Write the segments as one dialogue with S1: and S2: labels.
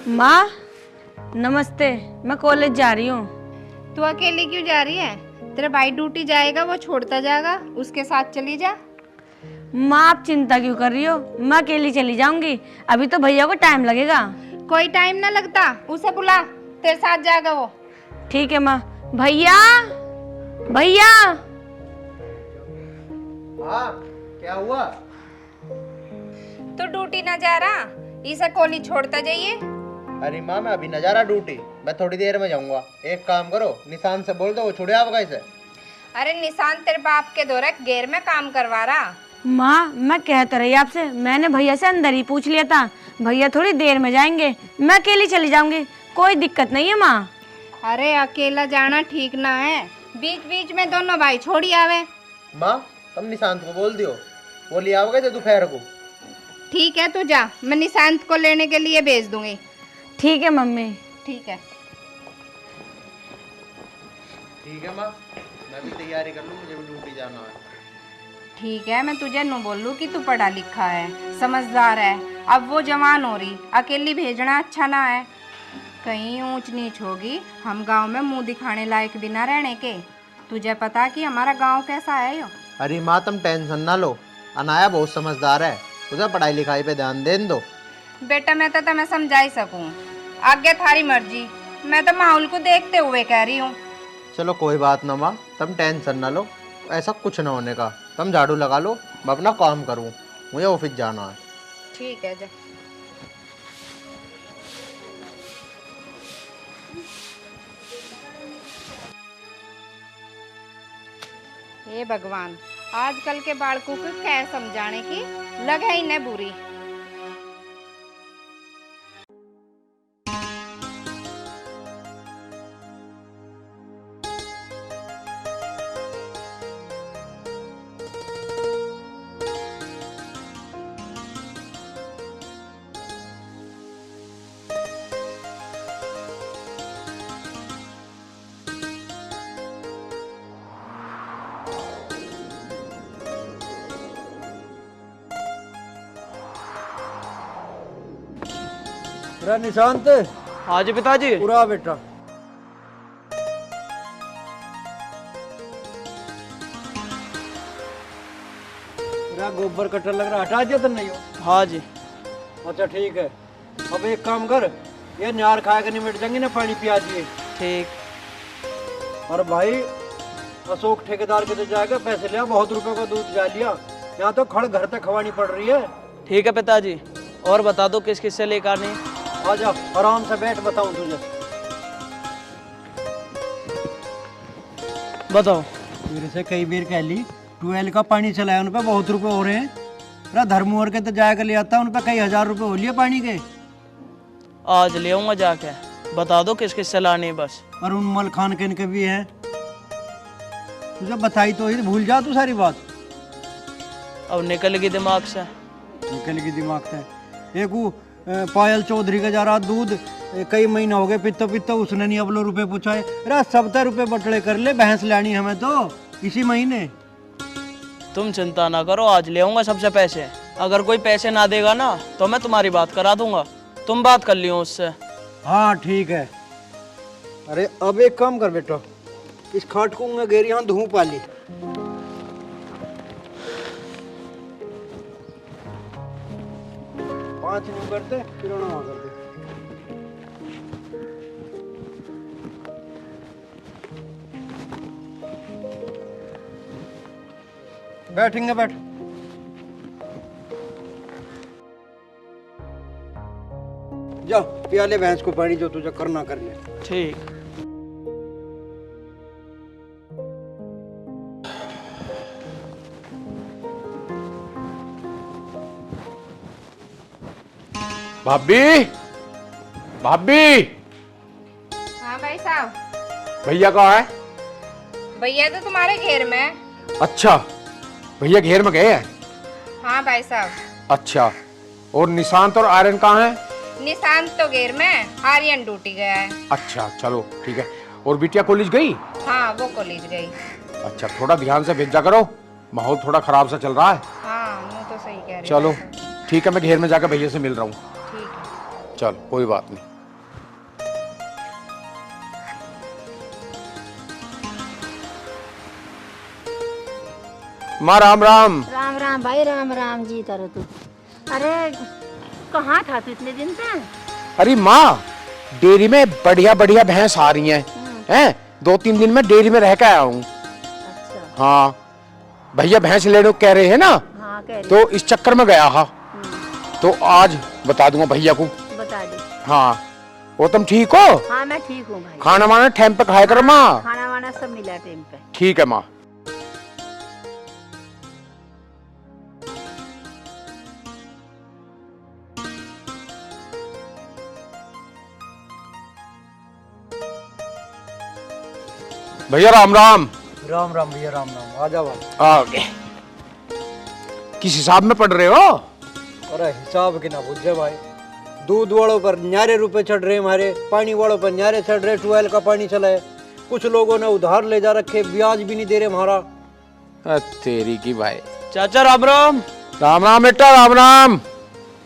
S1: माँ नमस्ते, मैं कॉलेज जा रही हूँ।
S2: तू अकेली क्यों जा रही है? तेरा भाई ड्यूटी जाएगा, वो छोड़ता जाएगा, उसके साथ चली जा।
S1: माँ आप चिंता क्यों कर रही हो? मैं अकेली चली जाऊंगी, अभी तो भैया को टाइम लगेगा।
S2: कोई टाइम ना लगता, उसे बुला, तेरे साथ जाएगा वो।
S1: ठीक है माँ। भैया भैया।
S3: हाँ क्या हुआ?
S2: तू ड्यूटी ना जा रहा, इसे कॉलेज छोड़ता जाइए।
S3: अरे माँ मैं अभी न जा रहा ड्यूटी, मैं थोड़ी देर में जाऊंगा। एक काम करो, निशान से बोल दो वो छोड़े आपका इसे।
S2: अरे निशान तेरे बाप के दौरे गेर में काम करवा रहा।
S1: माँ मैं कहता रही आपसे, मैंने भैया से अंदर ही पूछ लिया था, भैया थोड़ी देर में जाएंगे, मैं अकेली चली जाऊंगी, कोई दिक्कत नहीं है माँ।
S2: अरे अकेला जाना ठीक ना है, बीच बीच में दोनों भाई छोड़ी आवे।
S3: माँ तुम निशांत को बोल दियो, वो ले आओगे तो दोपहर को।
S2: ठीक है तू जा, मैं निशांत को लेने के लिए भेज दूंगी।
S1: ठीक है मम्मी।
S2: ठीक है।
S3: ठीक है माँ, मैं भी तैयारी कर लूँ, मुझे भी ड्यूटी जाना है।
S2: ठीक है, मैं तुझे नु बोलूँ कि तू पढ़ा लिखा है, समझदार है, अब वो जवान हो रही, अकेली भेजना अच्छा ना है। कहीं ऊंच नीच होगी, हम गांव में मुंह दिखाने लायक भी ना रहने के। तुझे पता कि हमारा गांव कैसा है यो?
S3: अरे माँ तुम टेंशन ना लो, अनाया बहुत समझदार है, उसे पढ़ाई लिखाई पे ध्यान देन दो।
S2: बेटा मैं तो तुम्हें समझा ही सकूं, आगे थारी मर्जी, मैं तो माहौल को देखते हुए कह रही हूँ।
S3: चलो कोई बात ना माँ, तुम टेंशन ना लो, ऐसा कुछ ना होने का। तुम झाड़ू लगा लो, मैं अपना काम करूँ, मुझे ऑफिस जाना है।
S2: ठीक है जा। हे भगवान, आजकल के बालकों को क्या समझाने की लगे ही न बुरी।
S4: पूरा निशांत।
S5: हाँ जी पिताजी।
S4: पूरा बेटा। पूरा गोबर कट्टर लग रहा, हटा दिया तो नहीं हो?
S5: हाँ जी।
S4: अच्छा ठीक है, अब एक काम कर, ये नार खा के निमट जाएंगे ना, पानी पिया दिए।
S5: ठीक।
S4: और भाई अशोक ठेकेदार के तो जाएगा, पैसे लिया, बहुत रुपए का दूध जा लिया, यहाँ तो खड़ घर तक खवानी पड़ रही है।
S5: ठीक है पिताजी, और बता दो किस किस से लेकर आनी?
S4: आजा आराम से बैठ, बताऊं तुझे।
S5: बताओ।
S4: मेरे से कई बार कह ली, ट्वेल्व का पानी चलाया, उन पे बहुत रुपए हो रहे हैं। अरे धर्मोर के तो जाकर ले आता, उन पे कई हजार रुपए हो लिए पानी के।
S5: आज ले आऊंगा जाके, बता दो किस किस से लानी बस।
S4: और उन मल खान के इनके भी हैं, तुझे बताई तो ही, भूल जा तू सारी बात।
S5: अब निकल गई दिमाग से।
S4: निकल गई दिमाग से। एक वो पायल चौधरी का जा रहा दूध, कई महीना हो गए पित्तो पित्तो, उसने नहीं अब लो रुपए पूछाए। अरे 70 रुपए बटले कर ले, भैंस लानी हमें तो इसी महीने।
S5: तुम चिंता ना करो, आज ले आऊंगा सबसे पैसे। अगर कोई पैसे ना देगा ना तो मैं तुम्हारी बात करा दूंगा, तुम बात कर लियो उससे।
S4: हाँ ठीक है। अरे अब एक काम कर बेटा, इस खाट को मैं घेर यहाँ धूप वाली। पाँच न्यू करते, किराना वहाँ कर दे। बैठेंगे, बैठ। जा पियाले भैंस को पानी, जो तुझे करना कर ले।
S5: ठीक।
S6: भाभी, भाभी।
S2: हाँ भाई साहब।
S6: भैया कहाँ है?
S2: भैया तो तुम्हारे घेर में है।
S6: अच्छा, भैया घेर में गए हैं?
S2: हाँ भाई साहब।
S6: अच्छा, और निशांत और आर्यन कहाँ हैं?
S2: निशांत तो घेर में है, आर्यन ड्यूटी गया है।
S6: अच्छा चलो ठीक है। और बिटिया कॉलेज गई?
S2: हाँ वो कॉलेज गई।
S6: अच्छा, थोड़ा ध्यान से भेजा करो, माहौल थोड़ा खराब सा चल रहा है।
S2: हाँ वो तो सही कह रहे हो।
S6: चलो ठीक है, मैं घेर में जाकर भैया से मिल रहा हूँ।
S2: ठीक है।
S6: चलो कोई बात नहीं। माँ राम राम।
S7: राम राम भाई, राम राम जी करो तू। अरे कहाँ था तू इतने दिन से?
S6: अरे माँ, डेयरी में बढ़िया बढ़िया भैंस आ रही हैं। 2-3 दिन में डेयरी में रह के आया हूँ।
S7: अच्छा।
S6: हाँ, भैया भैंस लेने को कह रहे हैं ना,
S7: हाँ कह रही।
S6: तो इस चक्कर में गया था। तो आज बता दूंगा भैया को।
S7: बता दे।
S6: हाँ, वो तुम ठीक हो?
S7: हाँ मैं ठीक हूँ भाई।
S6: खाना वाना टाइम पे खाया कर माँ।
S7: खाना वाना सब मिला टाइम पे।
S6: ठीक है माँ। भैया राम राम।
S4: राम राम भैया, राम राम। आ जाओ भाई।
S6: आ गए। किस हिसाब में पढ़ रहे हो?
S4: अरे हिसाब के ना पूछे भाई, दूध वालों पर न्यारे रुपए चढ़ रहे हमारे, पानी वालों पर न्यारे चढ़ रहे, ट्यूबवेल का पानी चला है, कुछ लोगों ने उधार ले जा रखे, ब्याज भी नहीं दे रहे हमारा।
S6: तेरी की भाई।
S5: चाचा राम राम।
S6: राम राम बेटा, राम राम।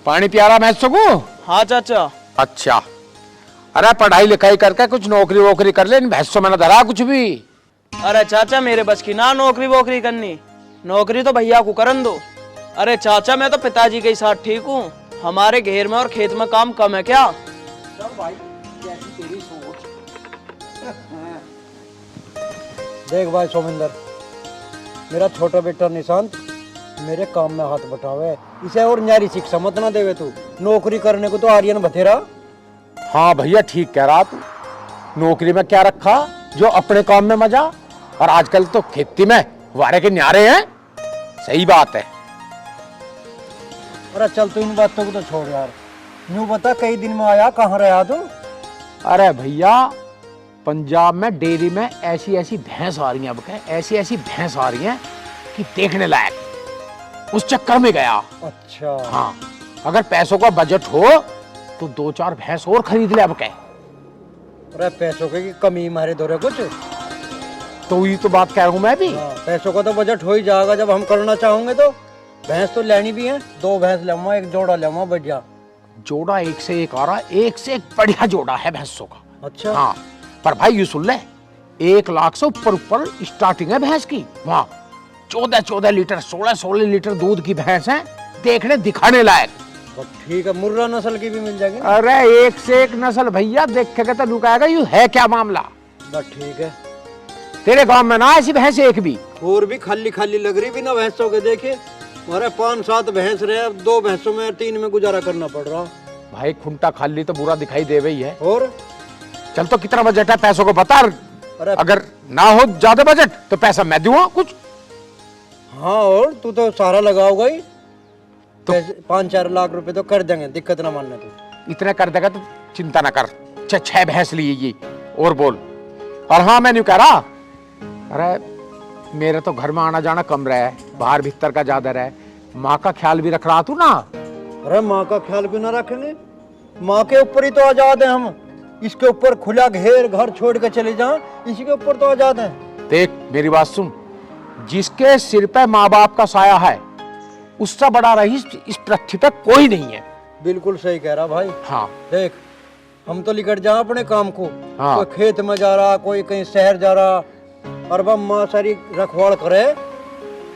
S6: पानी प्यारा मैं सकूं?
S5: हाँ चाचा।
S6: अच्छा, अरे पढ़ाई लिखाई करके कुछ नौकरी वोकरी कर ले, इन भैंसों में ना धरा कुछ भी।
S5: अरे चाचा मेरे बस की ना नौकरी वोकरी करनी, नौकरी तो भैया को करन दो। अरे चाचा मैं तो पिताजी के साथ ठीक हूँ, हमारे घेर में और खेत में काम कम है क्या?
S4: देख भाई सोमिंदर, मेरा छोटा बेटा निशांत मेरे काम में हाथ बटावे, इसे और न्यारी शिक्षा मत ना देवे तू। नौकरी करने को तो आर्यन बथेरा।
S6: हाँ भैया ठीक कह रहा तू, नौकरी में क्या रखा जो अपने काम में मजा, और आजकल तो खेती में वारे के न्यारे हैं। सही बात है।
S4: अरे चल तू इन बातों को तो छोड़ यार, यूं बता कई दिन में आया, कहाँ रहा तू?
S6: अरे भैया, पंजाब में डेयरी में ऐसी ऐसी भैंस आ रही हैं, अब ऐसी ऐसी भैंस आ रही हैं कि देखने लायक, उस चक्कर में गया।
S4: अच्छा।
S6: हाँ, अगर पैसों का बजट हो तो 2-4 भैंस और खरीद ले अब कह।
S4: अरे पैसों की कमी हमारे दौरे कुछ।
S6: तो ये तो बात कह रहा हूँ मैं भी।
S4: हाँ, पैसों का तो बजट हो ही जाएगा जब हम करना चाहोगे तो। भैंस तो लेनी भी है, 2 भैंस लेवा, 1 जोड़ा लेवा बढ़िया।
S6: जोड़ा एक से एक आ रहा, एक से एक बढ़िया जोड़ा है भैंसों का।
S4: अच्छा।
S6: हाँ, पर भाई ये सुन ले, 1 लाख से ऊपर ऊपर स्टार्टिंग है भैंस की। वहाँ 14-14 लीटर 16-16 लीटर दूध की भैंस है, देखने दिखाने लायक।
S4: तो ठीक है, मुर्रा नस्ल की भी मिल जाएगी।
S6: अरे एक से एक नस्ल भैया, देखेगा तो लुकाएगा यू है क्या मामला।
S4: बस ठीक है।
S6: तेरे गांव में ना ऐसी भैंस एक भी?
S4: और भी खाली खाली लग रही भी ना भैंसों के, देखे हमारे 5-7 भैंस रहे, अब 2 भैंसों में 3 में गुजारा करना पड़ रहा।
S6: भाई खुंटा खाली तो बुरा दिखाई दे रही है।
S4: और
S6: चल तो कितना बजट है पैसों को बता,
S4: अरे
S6: अगर ना हो ज्यादा बजट तो पैसा मैं दूंगा कुछ।
S4: हाँ, और तू तो सारा लगाओगा ही तो 5-4 लाख रुपए तो कर देंगे, दिक्कत ना मानने तू।
S6: इतने कर देगा तो चिंता ना कर। 6 भैंस लिए ये, और बोल। और हाँ मैं नहीं कह रहा, अरे मेरे तो घर में आना जाना कम रहा है, बाहर भीतर का ज्यादा रहा है, माँ का ख्याल भी रख रहा तू ना।
S4: अरे माँ का ख्याल क्यों ना रखेंगे, माँ के ऊपर ही तो आजाद है हम। इसके ऊपर खुला घेर घर छोड़ के चले जाओ, इसी के ऊपर तो आजाद है।
S6: देख मेरी बात सुन, जिसके सिर पे माँ बाप का साया है उससे बड़ा रईस इस पृथ्वी पे कोई नहीं है।
S4: बिल्कुल सही कह रहा भाई।
S6: हाँ
S4: देख, हम तो निकट जाओ अपने काम को।
S6: हाँ।
S4: कोई खेत में जा रहा, कोई कहीं शहर जा रहा, और वह माँ सारी रखवाड़ करे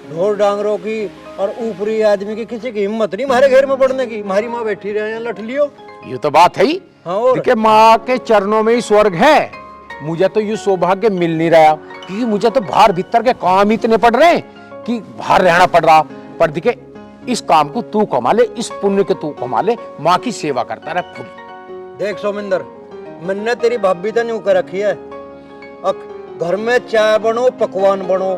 S4: ढोर डांगरों की, और ऊपरी आदमी की किसी की हिम्मत नहीं हमारे घर में पड़ने की। हमारी माँ बैठी रहे हैं, लठ लियो।
S6: ये तो बात है ही।
S4: हाँ, और
S6: देखिए माँ के चरणों में ही स्वर्ग है। मुझे तो ये सौभाग्य मिल नहीं रहा, क्योंकि मुझे तो बाहर भीतर के काम इतने पड़ रहे हैं कि बाहर रहना पड़ रहा। पर देखिए इस काम को तू कमा ले, इस पुण्य को तू कमा ले, माँ की सेवा करता रहे फुल।
S4: देख सोमिंदर, मैंने तेरी भाभी तो नहीं कर रखी है, घर में चाय बनो, पकवान बनो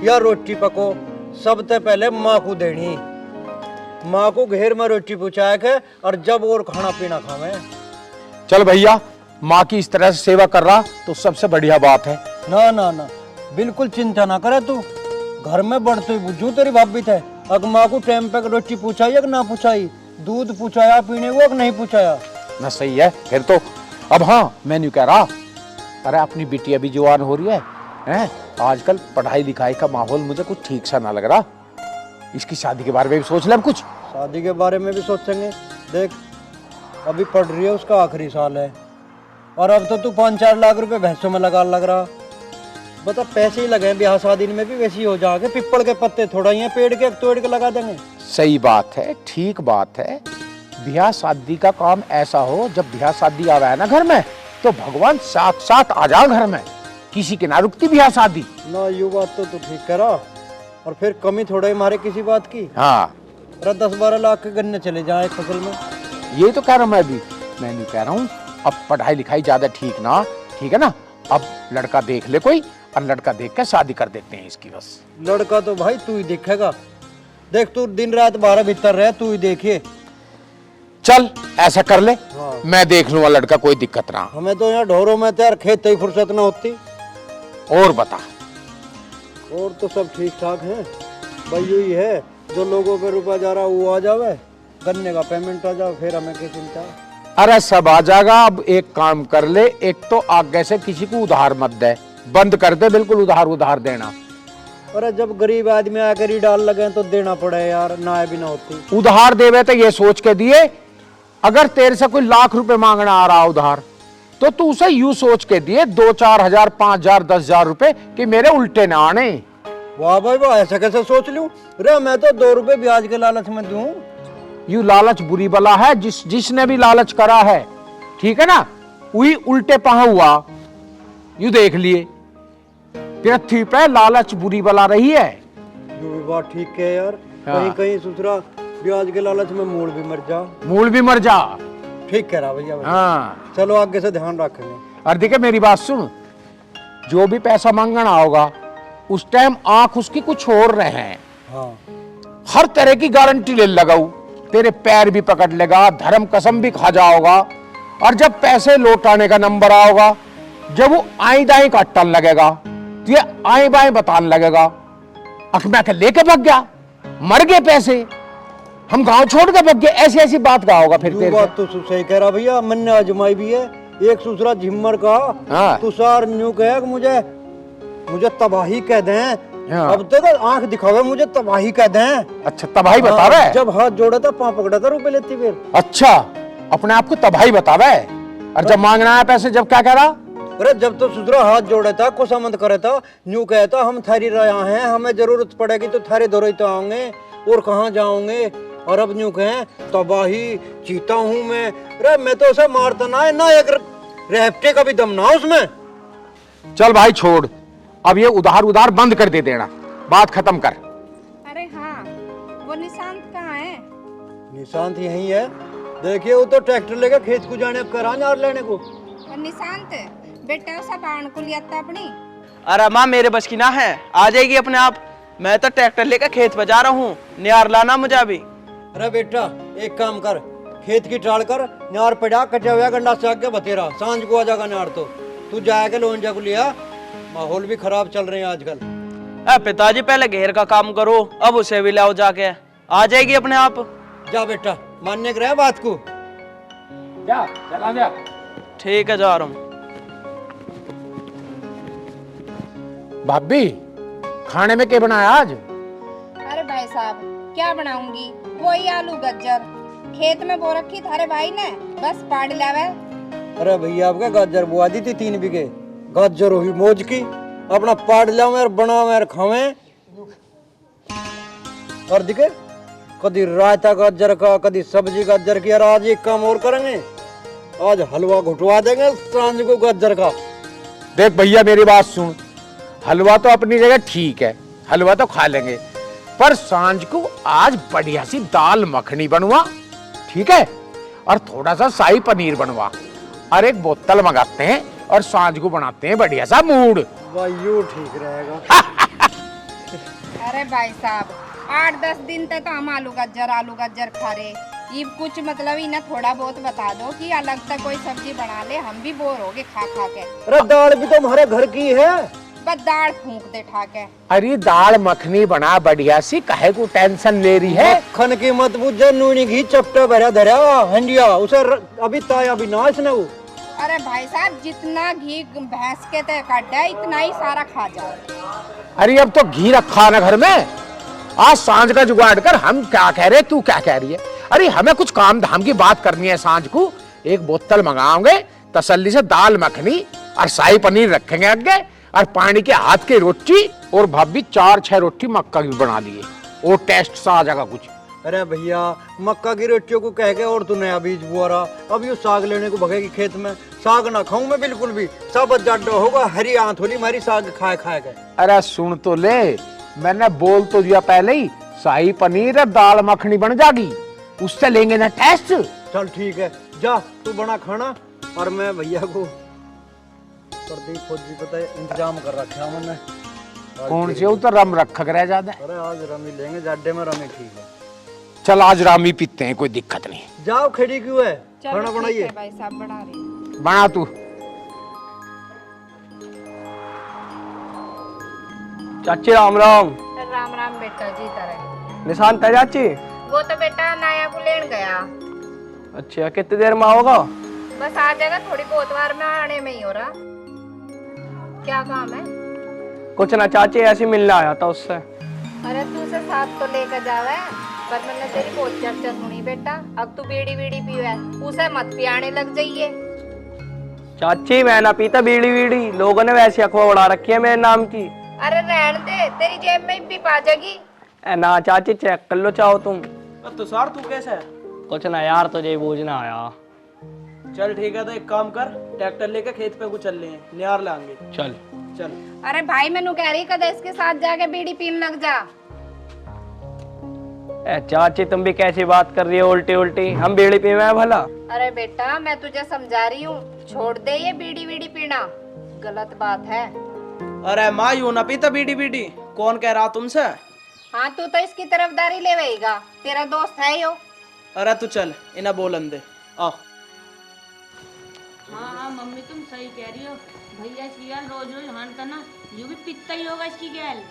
S4: या रोटी पको, सबसे पहले माँ को देनी। माँ को घेर में रोटी पहुँचा के, और जब और खाना पीना खावे।
S6: चल भैया, माँ की इस तरह से सेवा कर रहा तो सबसे बढ़िया बात है।
S4: ना ना ना, बिल्कुल चिंता ना करे तू। घर में बढ़ते बुझू तेरी भाभी थे, अगर माँ को टाइम पे रोटी पूछाई या ना पूछाई, दूध पूछाया पीने को कि नहीं पूछाया
S6: ना। सही है फिर तो। अब हाँ मैं नहीं कह रहा, अरे अपनी बिटिया भी जवान हो रही है, हैं? आजकल पढ़ाई लिखाई का माहौल मुझे कुछ ठीक सा ना लग रहा, इसकी शादी के बारे में भी सोच ले हम कुछ।
S4: शादी के बारे में भी सोचेंगे। देख अभी पढ़ रही है, उसका आखिरी साल है, और अब तो तू 5-4 लाख रुपए भैंसों में लगा लग रहा। बता पैसे ही लगे ब्याह शादी में भी वैसे ही हो जाओगे। पिपल के पत्ते थोड़ा ही हैं, पेड़ के तोड़ के लगा देंगे।
S6: सही बात है, ठीक बात है। ब्याह शादी का काम ऐसा हो, जब ब्याह शादी आवे है ना घर में, तो भगवान साथ साथ आ जाओ घर में, किसी की ना रुकती ब्याह शादी।
S4: ना यू बात तो तू ठीक करा। और फिर कमी थोड़ा ही मारे किसी बात की।
S6: हाँ,
S4: 10-12 लाख के गन्ने चले जाए एक फसल में।
S6: यही तो कह रहा हूँ मैं भी। मैं नहीं कह रहा हूँ अब पढ़ाई लिखाई ज्यादा ठीक ना, ठीक है ना। अब लड़का देख ले कोई, और लड़का देख के शादी कर देते हैं इसकी बस।
S4: लड़का तो भाई तू ही देखेगा। देख तू दिन रात 12 भीतर रहे, तू ही देखिए।
S6: चल ऐसा कर ले,
S4: हाँ।
S6: मैं देख लूंगा लड़का, कोई दिक्कत ना।
S4: हमें तो यहाँ ढोरों में तो यार खेत ही फुर्सत ना होती।
S6: और बता।
S4: और तो सब ठीक ठाक है भाई। यही है, जो लोगों पे रुपया जा रहा वो आ जावे, गन्ने का पेमेंट आ जाओ, फिर हमें क्या चिंता।
S6: अरे सब आ जाएगा। अब एक काम कर ले, एक तो आगे से किसी को उधार मत दे, बंद कर दे बिल्कुल उधार देना।
S4: अरे जब गरीब आदमी आकर ही डाल लगे तो देना पड़े यार, ना भी ना होती।
S6: उधार देवे तो ये सोच के दिए, अगर तेरे से कोई लाख रुपए मांगना आ रहा उधार, तो तू उसे यूं सोच के दिए 2-4 हजार, 5 हजार, 10 हजार रुपए कि मेरे उल्टे ना आने।
S4: वाह भाई वाह, ऐसा कैसे सोच लूं? रे मैं तो 2 रुपए ब्याज के लालच में दूं।
S6: यू लालच बुरी बला है, जिसने भी लालच करा है, ठीक है ना, वही उल्टे पांव हुआ। यू देख लिए, पृथ्वी पे लालच बुरी बला रही है।
S4: ये भी बात ठीक है यार।
S6: हाँ।
S4: कहीं कहीं सुथरा ब्याज के लालच में मूल भी मर जा।
S6: मूल भी मर जा।
S4: ठीक कह रहा भैया।
S6: हाँ,
S4: चलो आगे से ध्यान रखेंगे।
S6: और देखिए मेरी बात सुन, जो भी पैसा मांगना होगा उस टाइम आंख उसकी कुछ और रहे हैं।
S4: हाँ।
S6: हर तरह की गारंटी ले लगाऊ, तेरे पैर भी पकड़ लेगा, धर्म कसम भी खा जाओगा। और जब पैसे लौटाने का नंबर आओगा, जब वो आई दाई काटने लगेगा, तो ये आई बाई बताने लगेगा, अखमा के लेके भाग गया, मर गए पैसे, हम गांव छोड़ के भाग गए, ऐसी ऐसी बात का होगा फिर
S4: ये
S6: तेरे
S4: बात तो सही कह रहा भैया, मैंने आजमाई भी है। एक दूसरा झिम्मर का
S6: हाँ।
S4: तुषार न्यू कहे कि मुझे तबाही कह दें।
S6: हाँ।
S4: अब तो आंख दिखावे, मुझे तबाही कह दें।
S6: अच्छा तबाही बता रहा है।
S4: जब हाथ जोड़ा था, पाँव पकड़ा था, रुपए लेती फिर।
S6: अच्छा, अपने आप को तबाही बतावे। और जब मांगना है पैसे, जब क्या कह रहा?
S4: अरे जब तो सुधरा हाथ जोड़ा था, खुशामद करे था, न्यू कहता हम थारी रहा हैं, हमें जरूरत पड़ेगी तो थारे दौरे तो आऊंगे, और कहाँ जाओगे। और अब न्यू कहें तबाही चीता हूँ मैं। अरे मैं तो उसे मारता ना है, ना एक रेहपटे का भी दम ना उसमें।
S6: चल भाई छोड़, अब ये उधार बंद कर दे देना, बात खत्म कर।
S2: अरे हाँ, वो निशांत कहाँ है?
S4: निशांत यही है। देखिए वो तो ट्रैक्टर लेकर खेत को जाने करा नार लेने को।
S2: और निशांत बेटा सब आण को लिया था अपनी।
S5: अरे माँ मेरे बस की ना है, आ जाएगी अपने आप। मैं तो ट्रैक्टर लेकर खेत पे जा रहा हूँ, नियार लाना मुझे अभी।
S4: अरे बेटा एक काम कर, खेत की टाल कर, नार पड़ा कचा हुआ गंडा से आगे बतेरा, सांझ को आ जाएगा नार। तो तू जाएगा लोंजा को लिया, माहौल भी खराब चल रहे हैं आजकल।
S5: पिताजी पहले घेर का काम करो, अब उसे भी लाओ जाके, आ जाएगी अपने आप।
S4: जा बेटा, मानने रहे बात को।
S6: जा, चला जा।
S5: ठीक है, जा रहा हूँ।
S6: भाभी खाने में क्या बनाया आज?
S2: अरे भाई साहब क्या बनाऊंगी, वही आलू गज्जर खेत में बो रखी थारे भाई ने, बस पाड़ लावे।
S4: अरे भैया आपका गाजर बुआ दी थी 3 बीघे, गाजर हुई मौज की, अपना पाड़ लावे और बनावे और खावे। और दिखे कभी रायता गाजर का, कभी सब्जी गाजर की। और आज एक काम और करेंगे, आज हलवा घुटवा देंगे सांझ को गाजर का।
S6: देख भैया मेरी बात सुन, हलवा तो अपनी जगह ठीक है, हलवा तो खा लेंगे, पर सांझ को आज बढ़िया सी दाल मखनी बनवा, ठीक है, और थोड़ा सा शाही पनीर बनवा, और एक बोतल मंगाते हैं और सांझ को बनाते हैं बढ़िया सा मूड।
S4: वायु ठीक रहेगा।
S2: अरे भाई साहब 8-10 दिन तक तो हम आलू गज्जर खा रहे, ये कुछ मतलब ही ना, थोड़ा बहुत बता दो कि अलग से कोई सब्जी बना ले, हम भी बोर हो गए खा खा के।
S4: अरे दाल भी तो हमारे घर की है,
S2: बस दाल फूंक दे ठाके।
S6: अरे दाल मखनी बना बढ़िया सी, काहे को टेंशन ले रही है?
S4: मक्खन की मत बुझे, नूनी घी चपटा भरा धरा हंडिया, उसे अभी ताया भी ना इसने वो।
S2: अरे भाई साहब जितना घी भैंस के ते काटा है, इतना ही सारा खा जाओ।
S6: अरे अब तो घी रखा ना घर में, आज सांझ का जुगाड़ कर। हम क्या कह रहे, तू क्या कह रही है? अरे हमें कुछ काम धाम की बात करनी है, सांझ को एक बोतल मंगाओगे, तसल्ली से दाल मखनी और शाही पनीर रखेंगे आगे, और पानी के हाथ की रोटी और भाभी 4-6 रोटी मक्का की बना दिए, और टेस्ट सा आ जाएगा कुछ।
S4: अरे भैया मक्का की रोटियों को कह के और तू नया बीज बुआ रहा, अब यो साग लेने को भगेगी खेत में। साग ना खाऊं मैं बिल्कुल भी, सब जाडो होगा, हरी आंत होली मारी साग खाए खाए के।
S6: अरे सुन तो ले, मैंने बोल तो दिया पहले ही, शाही पनीर और दाल मखनी बन जाएगी, उससे लेंगे ना टेस्ट।
S4: चल ठीक है, जा तू बना खाना, और मैं भैया को प्रदीप फौजी पता है इंतजाम कर रखा मैंने।
S6: कौन से उतर रम रखा रह जाता है।
S4: अरे आज रमी लेंगे, जाडे में रमी ठीक है।
S6: चल आज रामी पीते हैं, कोई दिक्कत नहीं।
S4: जाओ खड़ी क्यों है,
S2: चलो
S4: खाना
S2: ठीक
S4: बनाइए।
S2: है भाई साहब, बना रही हूँ।
S6: बना तू।
S5: चाची राम राम।
S2: राम राम बेटा जी तरह।
S5: निशांत है चाची?
S2: वो तो बेटा नाया को लेन गया।
S5: अच्छा, कितनी देर में आओगा?
S2: बस आ जाएगा, थोड़ी बहुत बार में आने में ही हो रहा। क्या काम है?
S5: कुछ ना चाची, ऐसे मिलने आया था उससे।
S2: अरे तू से साथ तो लेकर जावे, पर मैंने तेरी बहुत चर्चा सुनी बेटा। अब तू बीड़ी बीड़ी पीवे, उसे मत पियाने लग जाइए।
S5: चाची मैं ना पीता बीड़ी वीड़ी, लोगों ने वैसी अखबार उड़ा रखी है मेरे नाम की।
S2: अरे रहने दे, तेरी जेब में भी पा जाएगी।
S5: ना चाची, चेक कर लो चाहो तुम। तो सर तू कैसा है? कुछ ना यार, तुझे पूछना आया। चल ठीक है, तो एक काम कर, ट्रैक्टर लेके खेत पे को चल ले, निहार लाएंगे। चल चल।
S2: अरे भाई मैनू कह रही कदे इसके साथ जाके बीड़ी पीने लग जा।
S5: चाची तुम भी कैसी बात कर रही हो, उल्टी उल्टी। हम बीड़ी पीवे हैं भला?
S2: अरे बेटा मैं तुझे समझा रही हूँ, छोड़ दे ये बीड़ी बीड़ी पीना, गलत बात है।
S5: अरे माँ यूं ना पीता बीड़ी बीड़ी, कौन कह रहा तुमसे?
S2: हाँ तू तो इसकी तरफदारी ले वहीगा, तेरा दोस्त है यो।
S5: अरे तू चल, इन्हें बोलन दे। आ
S1: हाँ हाँ मम्मी तुम सही कह रही हो, भैया इसकी गैल रोज रोज हानता ना, यू भी पित्ता ही होगा इसकी गैल।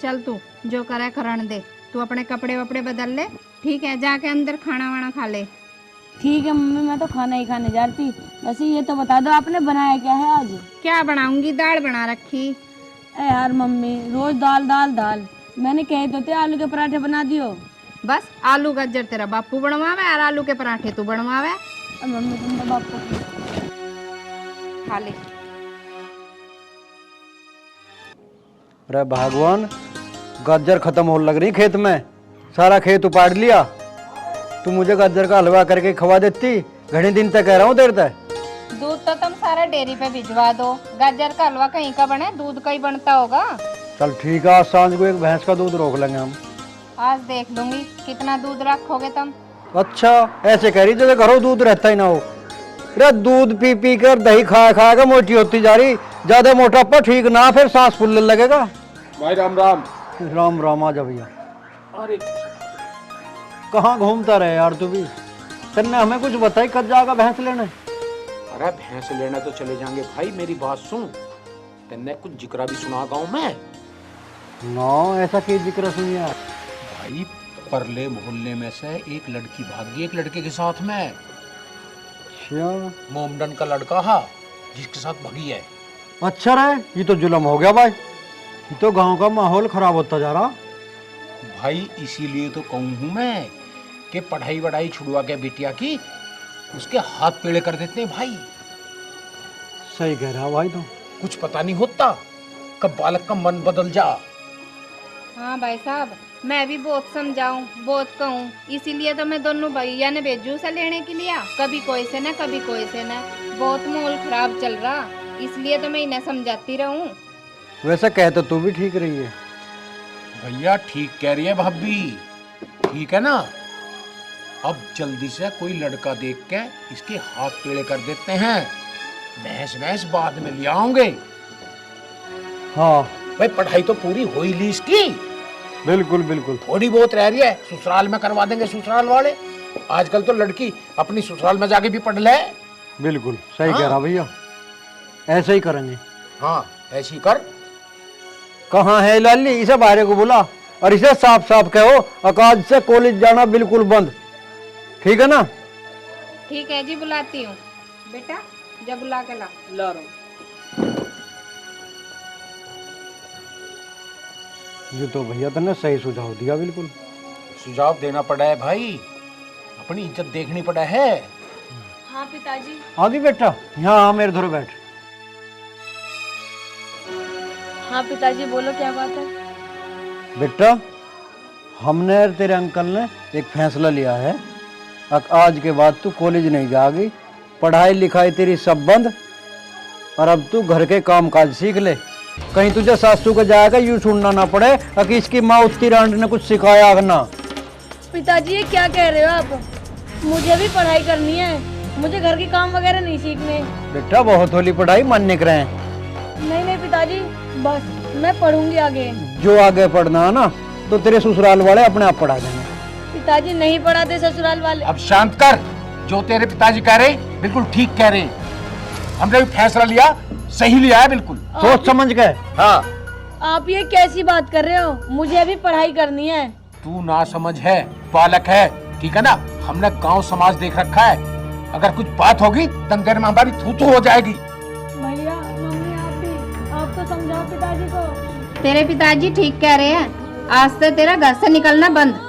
S2: चल तू जो करे करण दे, तू अपने कपड़े वपड़े बदल ले, ठीक है? जाके अंदर खाना वाना खा ले।
S1: ठीक है मम्मी, मैं तो खाना ही खाने जा रही थी। वैसे ये तो बता दो आपने बनाया क्या है आज?
S2: क्या बनाऊंगी, दाल बना रखी।
S1: ए यार मम्मी, रोज दाल दाल दाल, मैंने कहे तो थे आलू के पराठे बना दियो।
S2: बस आलू गाजर तेरा बापू बनवावे और आलू के पराठे तू बनवावे।
S1: मम्मी तुम तो बाप को
S2: खा ले।
S4: अरे भगवान, गाजर खत्म होने लग रही खेत में, सारा खेत उपाड़ लिया। तू मुझे गाजर का हलवा करके खवा देती, घने दिन तक कह रहा हूँ देर तक।
S2: दूध तो तुम सारा डेयरी पे भिजवा दो, गाजर का हलवा कहीं का बने, दूध का ही बनता होगा।
S4: चल ठीक है, आज सांझ को एक भैंस का दूध रोक लेंगे हम।
S2: आज देख लूंगी कितना दूध रखोगे तुम।
S4: अच्छा ऐसे कह रही जैसे घरों दूध रहता ही ना हो। अरे दूध पी पी कर दही खा खा कर मोटी होती जा रही, ज्यादा मोटापा ठीक ना, फिर सांस फूलने लगेगा।
S6: भाई राम राम।
S4: राम राम, आ जा भैया।
S6: अरे
S4: कहाँ घूमता रहे यार तू भी, तेने हमें कुछ बताई कब जाएगा भैंस लेने?
S6: अरे भैंस लेने तो चले जाएंगे भाई, मेरी बात सुन, तेने कुछ जिक्र भी सुना गाँव में?
S4: ना ऐसा क्या जिक्र सुन यार?
S6: भाई परले मोहल्ले में से एक लड़की भागी एक लड़के के साथ में।
S4: अच्छा
S6: मोमडन का लड़का है जिसके साथ भागी है।
S4: अच्छा रे, ये तो जुल्म हो गया भाई, ये तो गांव का माहौल खराब होता जा रहा।
S6: भाई इसीलिए तो कहूँ हूँ मैं कि पढ़ाई वढ़ाई छुड़वा के बिटिया की उसके हाथ पेड़े कर देते हैं भाई।
S4: सही कह रहा भाई, तो
S6: कुछ पता नहीं होता कब बालक का मन बदल जा।
S2: हाँ भाई साहब, मैं भी बहुत समझाऊं, बहुत कहूँ, इसीलिए तो मैं दोनों भैया ने भेजू से लेने के लिए, कभी कोई से ना कभी कोई से ना, बहुत माहौल खराब चल रहा, इसलिए तो मैं इन्हें समझाती रहूं।
S4: वैसे कह तो तू भी ठीक रही है।
S6: भैया ठीक कह रही है भाभी, ठीक है ना। अब जल्दी से कोई लड़का देख के इसके हाथ पेड़े कर देते हैं, भैंस भैंस बाद में ले आओगे।
S4: हाँ
S6: भाई पढ़ाई तो पूरी हो ही ली इसकी,
S4: बिल्कुल बिल्कुल।
S6: थोड़ी बहुत रह रही है, ससुराल में करवा देंगे ससुराल वाले। आजकल तो लड़की अपनी ससुराल में जाके भी पढ़ ले।
S4: बिल्कुल सही कह
S6: हाँ।
S4: रहा भैया, ऐसे ही करेंगे।
S6: हाँ ऐसी कर।
S4: कहाँ है लाली, इसे बाहर को बुला और इसे साफ साफ कहो आकाश से कॉलेज जाना बिल्कुल बंद, ठीक है ना?
S2: ठीक है जी, बुलाती हूँ। बेटा जब बुला के ला।
S5: ला रहा हूँ।
S4: ये तो भैया तुमने सही सुझाव दिया, बिल्कुल।
S6: सुझाव देना पड़ा है भाई, अपनी इज्जत देखनी पड़ा है।
S1: हाँ पिताजी।
S4: आगे बेटा, यहाँ मेरे धोरे बैठ।
S1: हाँ पिताजी बोलो क्या बात है।
S4: बेटा, हमने और तेरे अंकल ने एक फैसला लिया है। आज के बाद तू कॉलेज नहीं जाएगी, पढ़ाई लिखाई तेरी सब बंद, और अब तू घर के काम काज सीख ले। कहीं तुझे सासू को जाएगा यूं सुनना ना पड़े कि इसकी माँ उत्ती रांड ने कुछ सिखाया ना।
S1: पिताजी ये क्या कह रहे हो आप? मुझे भी पढ़ाई करनी है, मुझे घर के काम वगैरह नहीं सीखने।
S4: बेटा बहुत होली पढ़ाई मान्य करें।
S1: नहीं नहीं पिताजी, बस मैं पढ़ूंगी आगे।
S4: जो आगे पढ़ना है ना तो तेरे ससुराल वाले अपने आप पढ़ा देंगे।
S1: पिताजी नहीं पढ़ाते ससुराल वाले।
S6: अब शांत कर। जो तेरे पिताजी कह रहे बिल्कुल ठीक कह रहे। हमने भी फैसला लिया, सही लिया है बिल्कुल,
S4: सोच समझ के।
S6: हाँ।
S1: आप ये कैसी बात कर रहे हो? मुझे अभी पढ़ाई करनी है।
S6: तू ना समझ है, बालक है, ठीक है ना। हमने गांव समाज देख रखा है, अगर कुछ बात होगी दंगे में हमारी थू हो जाएगी।
S1: भैया मम्मी आप तो समझाओ पिताजी को।
S2: तेरे पिताजी ठीक कह रहे हैं, आज से तेरा घर से निकलना बंद।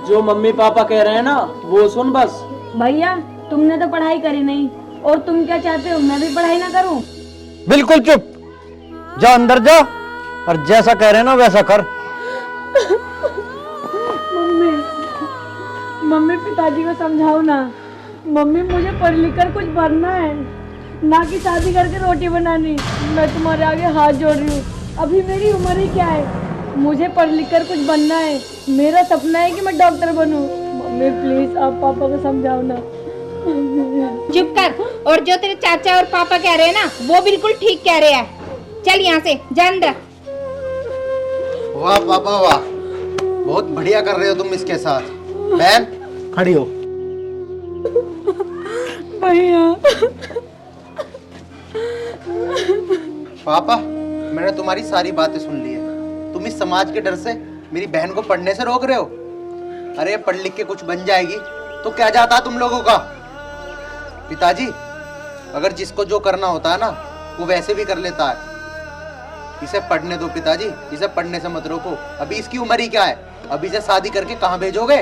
S5: जो मम्मी पापा कह रहे हैं ना वो सुन बस।
S1: भैया तुमने तो पढ़ाई करी नहीं, और तुम क्या चाहते हो मैं भी पढ़ाई ना करूं?
S4: बिल्कुल चुप, जा अंदर जा और जैसा कह रहे हैं ना वैसा कर।
S1: मम्मी पिताजी को समझाओ ना। मम्मी मुझे पढ़ लिख कर कुछ बनना है, ना कि शादी करके रोटी बनानी। मैं तुम्हारे आगे हाथ जोड़ रही हूँ, अभी मेरी उम्र ही क्या है। मुझे पढ़ लिख कर कुछ बनना है, मेरा सपना है कि मैं डॉक्टर बनूं। मम्मी प्लीज आप पापा को समझाओ ना।
S2: चुप कर। और जो तेरे चाचा और पापा कह रहे हैं ना वो बिल्कुल ठीक कह रहे हैं। चल यहाँ से जा अंदर।
S3: वाह पापा वाह, बहुत बढ़िया कर रहे हो तुम इसके साथ। बहन
S6: खड़ी हो।
S1: भैया
S3: पापा, मैंने तुम्हारी सारी बातें सुन ली है। तुम इस समाज के डर से मेरी बहन को पढ़ने से रोक रहे हो। अरे पढ़ लिख के कुछ बन जाएगी तो क्या जाता तुम लोगों का। पिताजी, अगर जिसको जो करना होता है ना वो वैसे भी कर लेता है। इसे पढ़ने दो पिताजी, इसे पढ़ने से मत रोको। अभी इसकी उम्र ही क्या है, अभी से शादी करके कहाँ भेजोगे?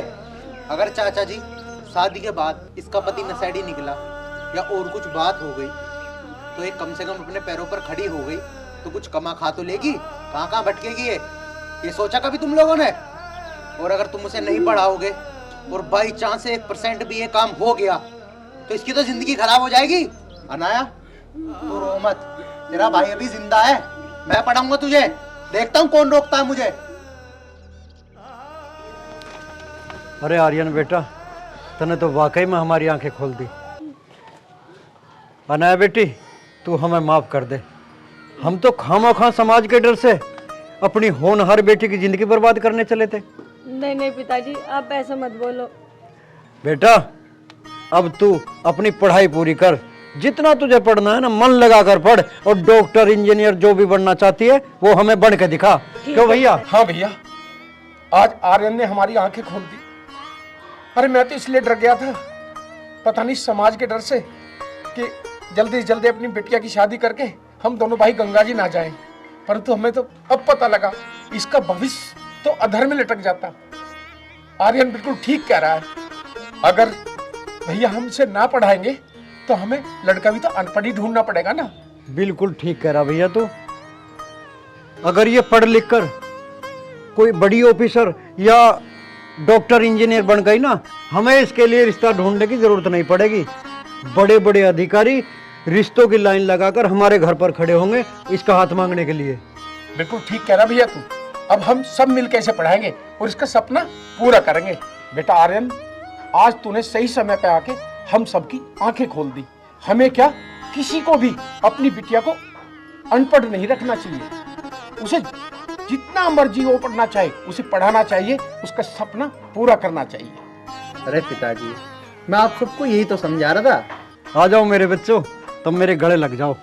S3: अगर चाचा जी शादी के बाद इसका पति नशेड़ी निकला या और कुछ बात हो गई तो एक कम से कम अपने पैरों पर खड़ी हो गई तो कुछ कमा खा तो लेगी, कहाँ कहाँ भटकेगी ये सोचा कभी तुम लोगों ने? और अगर तुम उसे नहीं पढ़ाओगे और बाई चांस 1% भी ये काम हो गया तो इसकी तो जिंदगी खराब हो जाएगी। अनाया तू रो मत, तेरा भाई अभी जिंदा है, मैं पढ़ाऊंगा तुझे, देखता हूँ कौन रोकता है मुझे।
S4: अरे आर्यन बेटा, तने तो वाकई में हमारी आंखें खोल दी। अनाया बेटी, तू हमें माफ कर दे। हम तो खामोखा समाज के डर से अपनी होनहार बेटी की जिंदगी बर्बाद करने चले थे।
S1: नहीं नहीं पिताजी आप ऐसा मत बोलो।
S4: बेटा अब तू अपनी पढ़ाई पूरी कर, जितना तुझे पढ़ना है ना मन लगा कर पढ़, और डॉक्टर इंजीनियर जो भी बनना चाहती है वो हमें बन के दिखा। क्यों भैया?
S6: हाँ भैया, आज आर्यन ने हमारी आंखें खोल दी। अरे मैं तो इसलिए डर गया था, पता नहीं समाज के डर से, कि जल्दी से जल्दी अपनी बिटिया की शादी करके हम दोनों भाई गंगा जी ना जाएं। परंतु हमें तो अब पता लगा इसका भविष्य तो अधर में लटक जाता। आर्यन बिल्कुल ठीक कह रहा है, अगर भैया हमसे ना पढ़ाएंगे तो हमें लड़का भी तो अनपढ़ ही ढूंढना पड़ेगा ना।
S4: बिल्कुल ठीक कह रहा भैया तू। अगर ये पढ़ लिख कर कोई बड़ी ऑफिसर या डॉक्टर इंजीनियर बन गई ना, हमें इसके लिए रिश्ता ढूंढने की जरूरत नहीं पड़ेगी। बड़े बड़े अधिकारी रिश्तों की लाइन लगाकर हमारे घर पर खड़े होंगे इसका हाथ मांगने के लिए।
S6: बिल्कुल ठीक कह रहा भैया तू। अब हम सब मिलकर इसे पढ़ाएंगे और इसका सपना पूरा करेंगे। बेटा आर्यन, आज तूने सही समय पे आके हम सबकी आंखें खोल दी। हमें क्या, किसी को भी अपनी बिटिया को अनपढ़ नहीं रखना चाहिए। उसे जितना मर्जी वो पढ़ना चाहे उसे पढ़ाना चाहिए, उसका सपना पूरा करना चाहिए।
S3: अरे पिताजी, मैं आप सबको यही तो समझा रहा था।
S4: आ जाओ मेरे बच्चों, तुम मेरे गले लग जाओ।